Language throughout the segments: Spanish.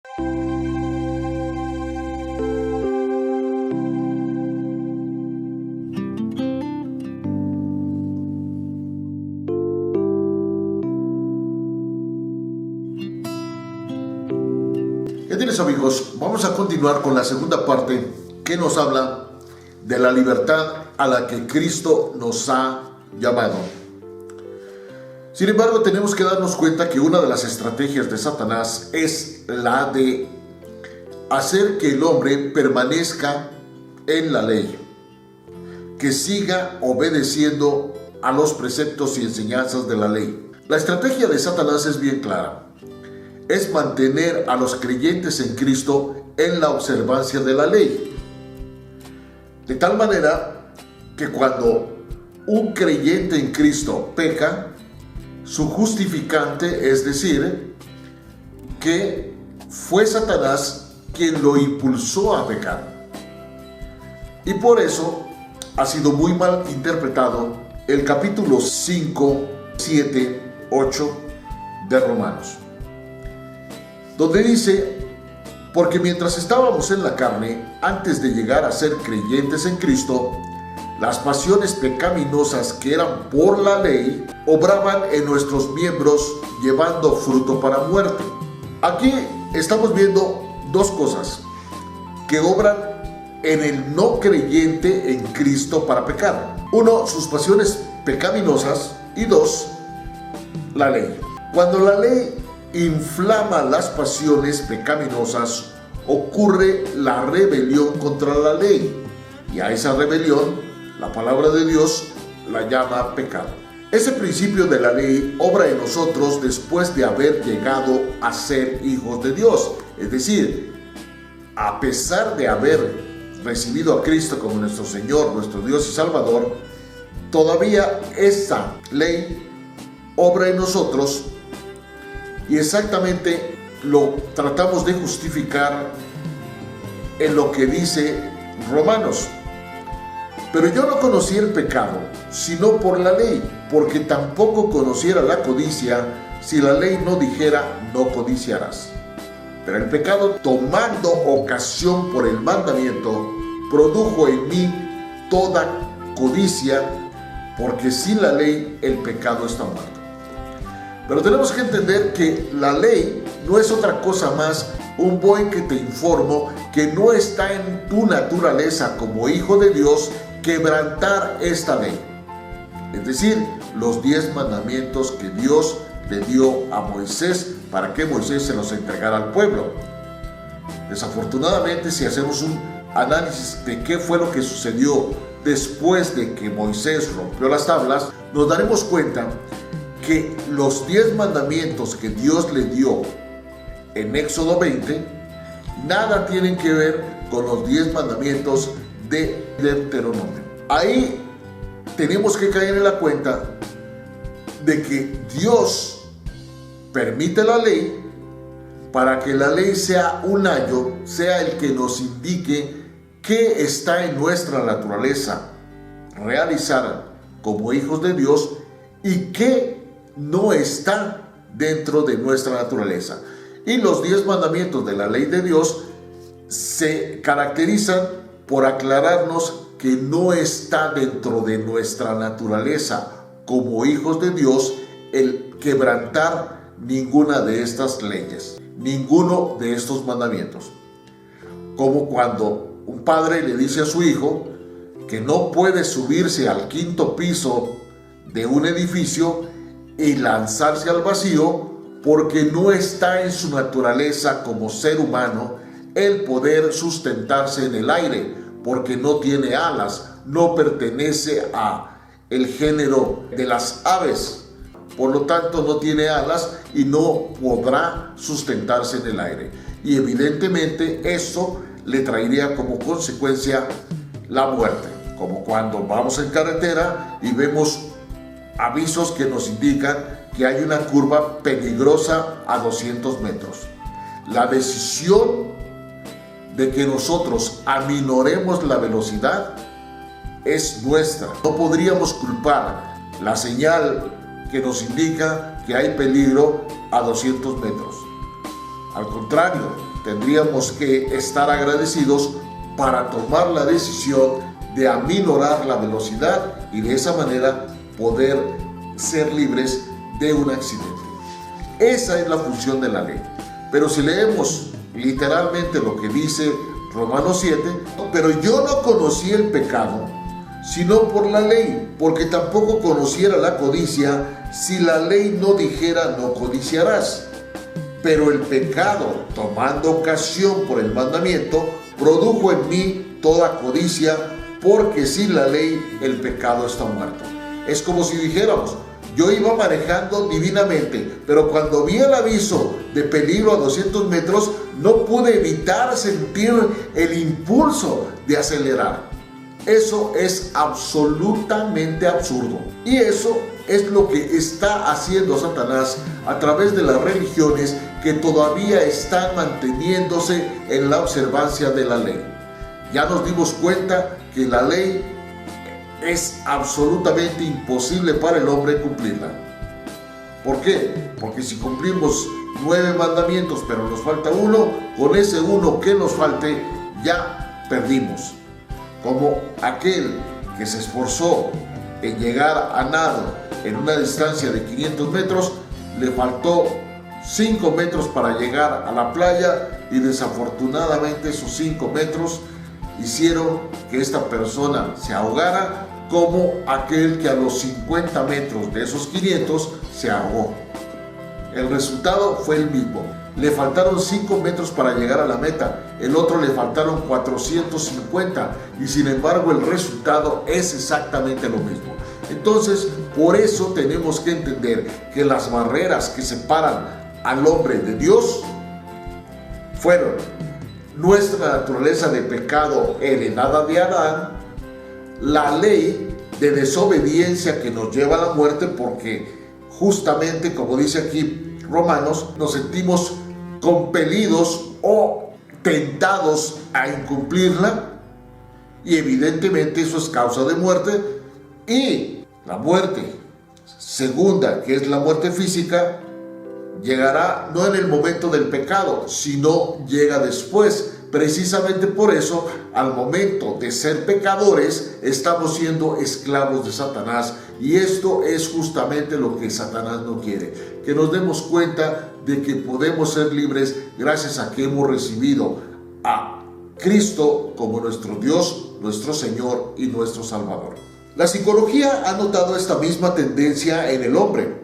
¿Qué tienes, amigos? Vamos a continuar con la segunda parte que nos habla de la libertad a la que Cristo nos ha llamado. Sin embargo, tenemos que darnos cuenta que una de las estrategias de Satanás es la de hacer que el hombre permanezca en la ley, que siga obedeciendo a los preceptos y enseñanzas de la ley. La estrategia de Satanás es bien clara. Es mantener a los creyentes en Cristo en la observancia de la ley. De tal manera que cuando un creyente en Cristo peca, su justificante, es decir, que fue Satanás quien lo impulsó a pecar. Y por eso ha sido muy mal interpretado el capítulo 5, 7, 8 de Romanos, donde dice: porque mientras estábamos en la carne, antes de llegar a ser creyentes en Cristo, las pasiones pecaminosas que eran por la ley obraban en nuestros miembros, llevando fruto para muerte. Aquí estamos viendo dos cosas que obran en el no creyente en Cristo para pecar. Uno, sus pasiones pecaminosas, y dos, la ley. Cuando la ley inflama las pasiones pecaminosas, ocurre la rebelión contra la ley, y a esa rebelión la palabra de Dios la llama pecado. Ese principio de la ley obra en nosotros después de haber llegado a ser hijos de Dios, es decir, a pesar de haber recibido a Cristo como nuestro Señor, nuestro Dios y Salvador, todavía esa ley obra en nosotros. Y exactamente lo tratamos de justificar en lo que dice Romanos. Pero yo no conocí el pecado, sino por la ley, porque tampoco conociera la codicia si la ley no dijera: no codiciarás. Pero el pecado, tomando ocasión por el mandamiento, produjo en mí toda codicia, porque sin la ley el pecado está muerto. Pero tenemos que entender que la ley no es otra cosa más un buen que te informo que no está en tu naturaleza como hijo de Dios quebrantar esta ley. Es decir, los 10 mandamientos que Dios le dio a Moisés para que Moisés se los entregara al pueblo. Desafortunadamente, si hacemos un análisis de qué fue lo que sucedió después de que Moisés rompió las tablas, nos daremos cuenta que los 10 mandamientos que Dios le dio en Éxodo 20 nada tienen que ver con los 10 mandamientos de Deuteronomio. Ahí tenemos que caer en la cuenta de que Dios permite la ley para que la ley sea un ayo, sea el que nos indique qué está en nuestra naturaleza realizar como hijos de Dios y qué no está dentro de nuestra naturaleza. Y los 10 mandamientos de la ley de Dios se caracterizan por aclararnos que no está dentro de nuestra naturaleza como hijos de Dios el quebrantar ninguna de estas leyes, ninguno de estos mandamientos. Como cuando un padre le dice a su hijo que no puede subirse al 5º piso de un edificio y lanzarse al vacío porque no está en su naturaleza como ser humano el poder sustentarse en el aire, porque no tiene alas, no pertenece a el género de las aves, por lo tanto no tiene alas y no podrá sustentarse en el aire. Y evidentemente eso le traería como consecuencia la muerte, como cuando vamos en carretera y vemos avisos que nos indican que hay una curva peligrosa a 200 metros. La decisión de que nosotros aminoremos la velocidad es nuestra. No podríamos culpar la señal que nos indica que hay peligro a 200 metros. Al contrario, tendríamos que estar agradecidos para tomar la decisión de aminorar la velocidad y de esa manera poder ser libres de un accidente. Esa es la función de la ley. Pero si leemos literalmente lo que dice Romanos 7, pero yo no conocí el pecado, sino por la ley, porque tampoco conociera la codicia si la ley no dijera no codiciarás. Pero el pecado, tomando ocasión por el mandamiento, produjo en mí toda codicia, porque sin la ley el pecado está muerto. Es como si dijéramos, yo iba manejando divinamente, pero cuando vi el aviso de peligro a 200 metros, no pude evitar sentir el impulso de acelerar. Eso es absolutamente absurdo. Y eso es lo que está haciendo Satanás a través de las religiones que todavía están manteniéndose en la observancia de la ley. Ya nos dimos cuenta que la ley es absolutamente imposible para el hombre cumplirla. ¿Por qué? Porque si cumplimos 9 mandamientos pero nos falta uno, con ese uno que nos falte ya perdimos. Como aquel que se esforzó en llegar a nado en una distancia de 500 metros, le faltó 5 metros para llegar a la playa y desafortunadamente esos 5 metros hicieron que esta persona se ahogara, como aquel que a los 50 metros de esos 500 se ahogó. El resultado fue el mismo. Le faltaron 5 metros para llegar a la meta, el otro le faltaron 450 y sin embargo el resultado es exactamente lo mismo. Entonces, por eso tenemos que entender que las barreras que separan al hombre de Dios fueron nuestra naturaleza de pecado heredada de Adán, la ley de desobediencia que nos lleva a la muerte, porque justamente como dice aquí Romanos, nos sentimos compelidos o tentados a incumplirla y evidentemente eso es causa de muerte. Y la muerte segunda, que es la muerte física, llegará no en el momento del pecado, sino llega después. Precisamente por eso, al momento de ser pecadores, estamos siendo esclavos de Satanás. Y esto es justamente lo que Satanás no quiere. Que nos demos cuenta de que podemos ser libres gracias a que hemos recibido a Cristo como nuestro Dios, nuestro Señor y nuestro Salvador. La psicología ha notado esta misma tendencia en el hombre,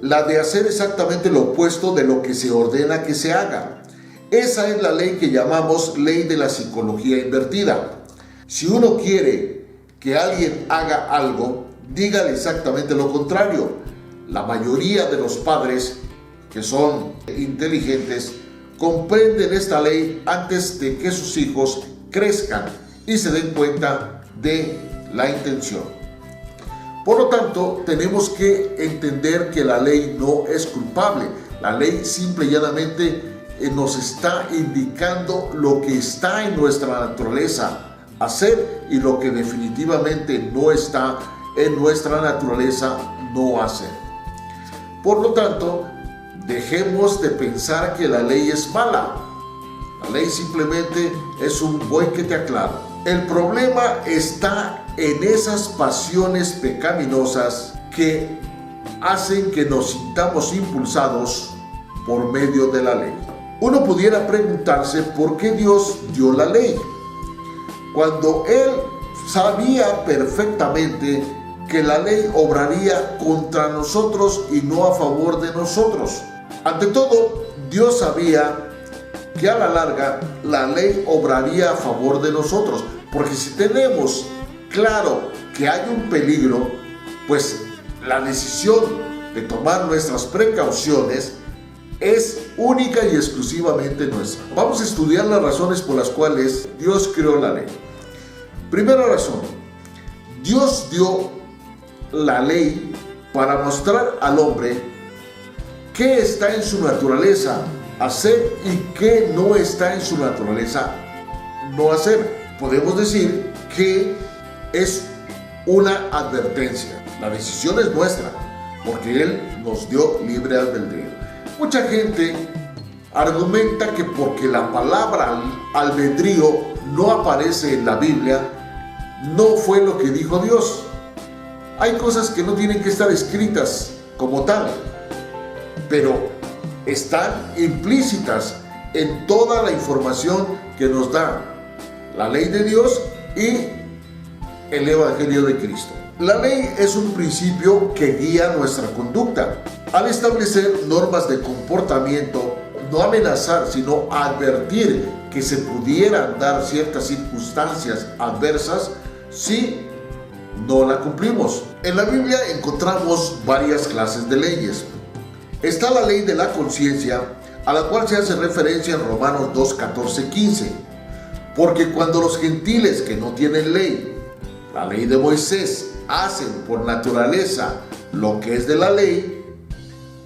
la de hacer exactamente lo opuesto de lo que se ordena que se haga. Esa es la ley que llamamos ley de la psicología invertida. Si uno quiere que alguien haga algo, dígale exactamente lo contrario. La mayoría de los padres que son inteligentes comprenden esta ley antes de que sus hijos crezcan y se den cuenta de la intención. Por lo tanto, tenemos que entender que la ley no es culpable. La ley simple y llanamente nos está indicando lo que está en nuestra naturaleza hacer y lo que definitivamente no está en nuestra naturaleza no hacer. Por lo tanto, dejemos de pensar que la ley es mala. La ley simplemente es un buey que te aclara. El problema está en esas pasiones pecaminosas que hacen que nos sintamos impulsados por medio de la ley. Uno pudiera preguntarse por qué Dios dio la ley, cuando Él sabía perfectamente que la ley obraría contra nosotros y no a favor de nosotros. Ante todo, Dios sabía que a la larga la ley obraría a favor de nosotros, porque si tenemos claro que hay un peligro, pues la decisión de tomar nuestras precauciones es única y exclusivamente nuestra. Vamos a estudiar las razones por las cuales Dios creó la ley. Primera razón, Dios dio la ley para mostrar al hombre qué está en su naturaleza hacer y qué no está en su naturaleza no hacer. Podemos decir que es una advertencia. La decisión es nuestra, porque Él nos dio libre albedrío. Mucha gente argumenta que porque la palabra albedrío no aparece en la Biblia, no fue lo que dijo Dios. Hay cosas que no tienen que estar escritas como tal, pero están implícitas en toda la información que nos da la ley de Dios y el Evangelio de Cristo. La ley es un principio que guía nuestra conducta. Al establecer normas de comportamiento, no amenazar, sino advertir que se pudieran dar ciertas circunstancias adversas si no la cumplimos. En la Biblia encontramos varias clases de leyes. Está la ley de la conciencia, a la cual se hace referencia en Romanos 2, 14, 15. Porque cuando los gentiles que no tienen ley, la ley de Moisés, hacen por naturaleza lo que es de la ley,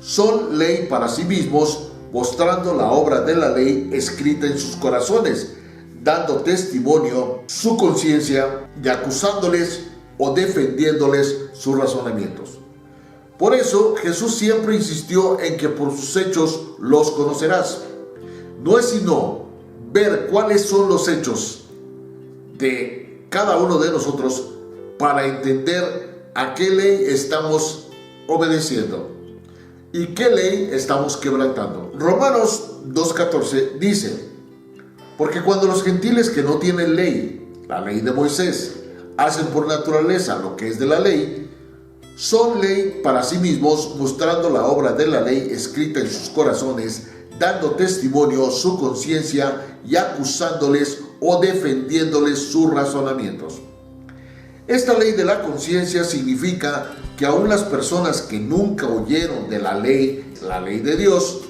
son ley para sí mismos, mostrando la obra de la ley escrita en sus corazones, dando testimonio su conciencia y acusándoles o defendiéndoles sus razonamientos. Por eso Jesús siempre insistió en que por sus hechos los conocerás. No es sino ver cuáles son los hechos de cada uno de nosotros para entender a qué ley estamos obedeciendo y qué ley estamos quebrantando. Romanos 2:14 dice: porque cuando los gentiles que no tienen ley, la ley de Moisés, hacen por naturaleza lo que es de la ley, son ley para sí mismos, mostrando la obra de la ley escrita en sus corazones, dando testimonio su conciencia y acusándoles o defendiéndoles sus razonamientos. Esta ley de la conciencia significa que aún las personas que nunca oyeron de la ley de Dios,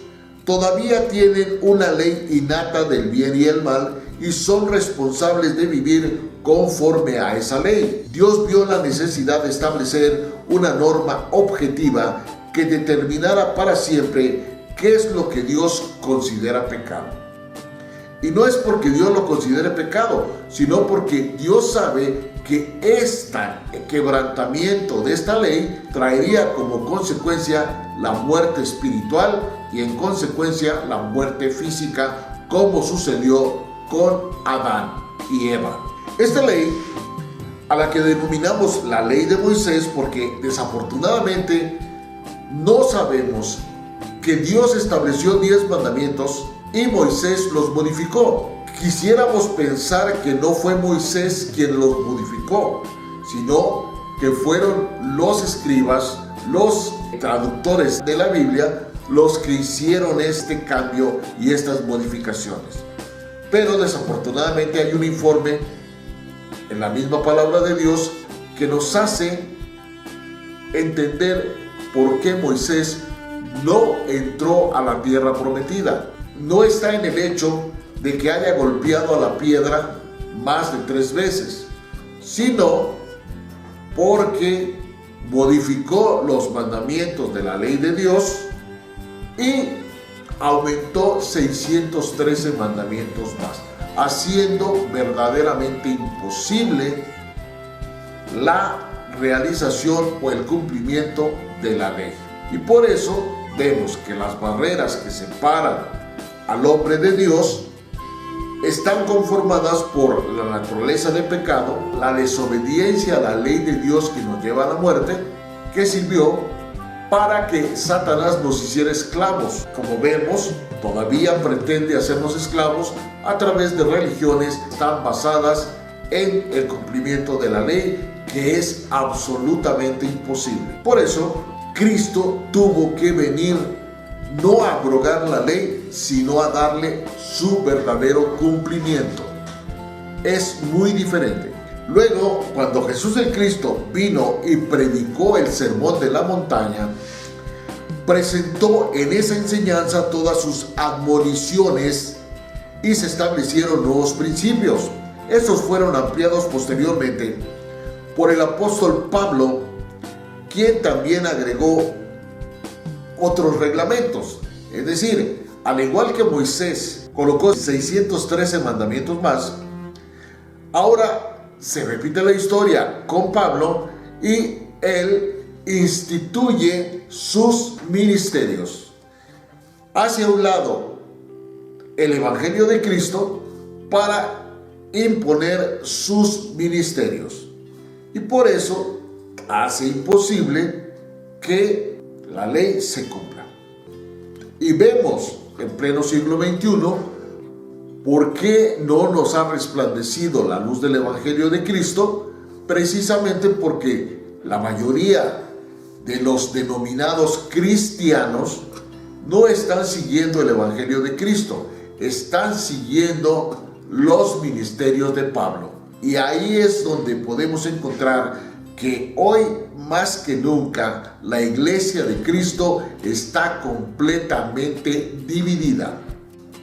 todavía tienen una ley innata del bien y el mal y son responsables de vivir conforme a esa ley. Dios vio la necesidad de establecer una norma objetiva que determinara para siempre qué es lo que Dios considera pecado. Y no es porque Dios lo considere pecado, sino porque Dios sabe que este quebrantamiento de esta ley traería como consecuencia la muerte espiritual y en consecuencia la muerte física, como sucedió con Adán y Eva. Esta ley, a la que denominamos la ley de Moisés, porque desafortunadamente no sabemos que Dios estableció 10 mandamientos y Moisés los modificó. Quisiéramos pensar que no fue Moisés quien los modificó, sino que fueron los escribas, los traductores de la Biblia, los que hicieron este cambio y estas modificaciones. Pero desafortunadamente hay un informe en la misma palabra de Dios que nos hace entender por qué Moisés no entró a la tierra prometida. No está en el hecho de que haya golpeado a la piedra más de 3 veces, sino porque modificó los mandamientos de la ley de Dios y aumentó 613 mandamientos más, haciendo verdaderamente imposible la realización o el cumplimiento de la ley. Y por eso vemos que las barreras que separan al hombre de Dios están conformadas por la naturaleza de pecado, la desobediencia a la ley de Dios que nos lleva a la muerte, que sirvió para que Satanás nos hiciera esclavos. Como vemos, todavía pretende hacernos esclavos a través de religiones que están basadas en el cumplimiento de la ley, que es absolutamente imposible. Por eso, Cristo tuvo que venir no a abrogar la ley, sino a darle su verdadero cumplimiento. Es muy diferente. Luego, cuando Jesús el Cristo vino y predicó el sermón de la montaña, presentó en esa enseñanza todas sus admoniciones y se establecieron nuevos principios. Estos fueron ampliados posteriormente por el apóstol Pablo, quien también agregó otros reglamentos. Es decir, al igual que Moisés colocó 613 mandamientos más, ahora se repite la historia con Pablo y él instituye sus ministerios. Hacia un lado el Evangelio de Cristo para imponer sus ministerios. Y por eso hace imposible que la ley se cumpla. Y vemos en pleno siglo XXI por qué no nos ha resplandecido la luz del Evangelio de Cristo, precisamente porque la mayoría de los denominados cristianos no están siguiendo el Evangelio de Cristo, están siguiendo los ministerios de Pablo. Y ahí es donde podemos encontrar que hoy más que nunca la iglesia de Cristo está completamente dividida.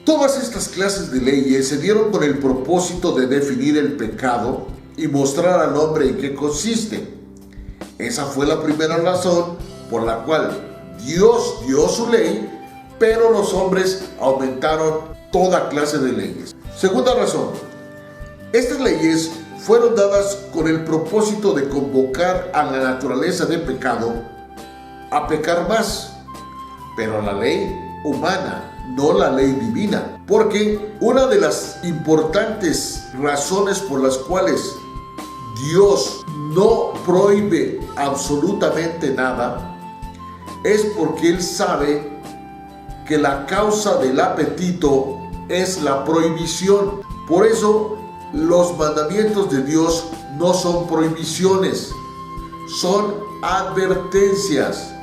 Todas estas clases de leyes se dieron con el propósito de definir el pecado y mostrar al hombre en qué consiste. Esa fue la primera razón por la cual Dios dio su ley, pero los hombres aumentaron toda clase de leyes. Segunda razón, estas leyes fueron dadas con el propósito de convocar a la naturaleza de pecado a pecar más, pero la ley humana, no la ley divina, porque una de las importantes razones por las cuales Dios no prohíbe absolutamente nada es porque Él sabe que la causa del apetito es la prohibición. Por eso los mandamientos de Dios no son prohibiciones, son advertencias,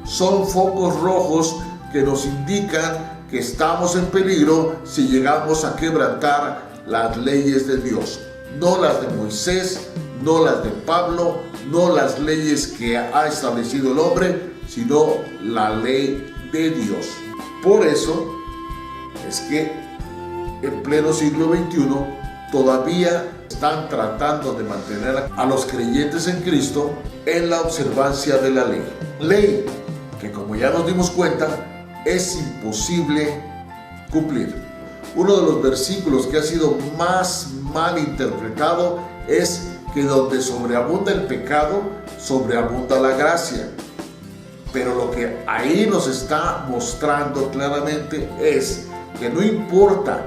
son focos rojos que nos indican que estamos en peligro si llegamos a quebrantar las leyes de Dios. No las de Moisés, no las de Pablo, no las leyes que ha establecido el hombre, sino la ley de Dios. Por eso es que en pleno siglo XXI todavía están tratando de mantener a los creyentes en Cristo en la observancia de la ley. Ley que, como ya nos dimos cuenta, es imposible cumplir. Uno de los versículos que ha sido más mal interpretado es que donde sobreabunda el pecado, sobreabunda la gracia. Pero lo que ahí nos está mostrando claramente es que no importa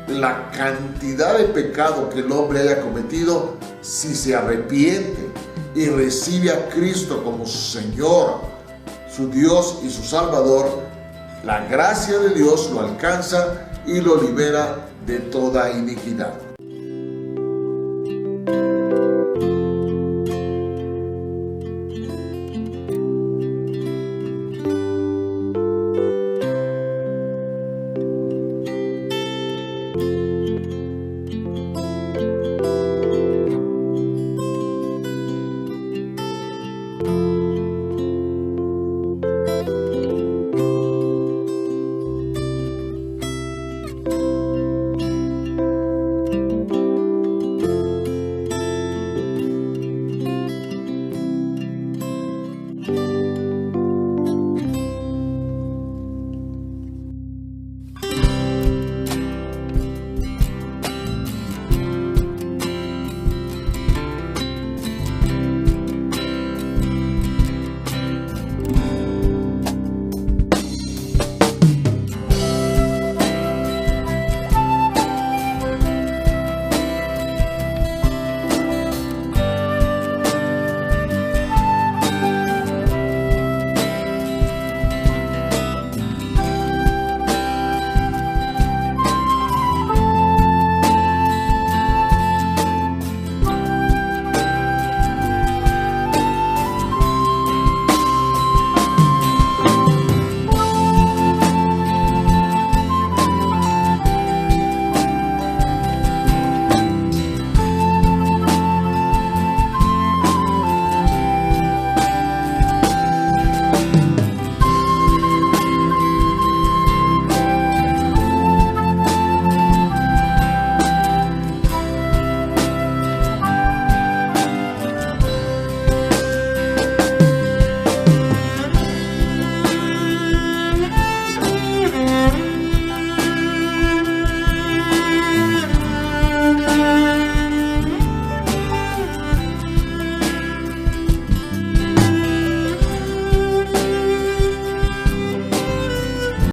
la cantidad de pecado que el hombre haya cometido, si se arrepiente y recibe a Cristo como su Señor, su Dios y su Salvador, la gracia de Dios lo alcanza y lo libera de toda iniquidad.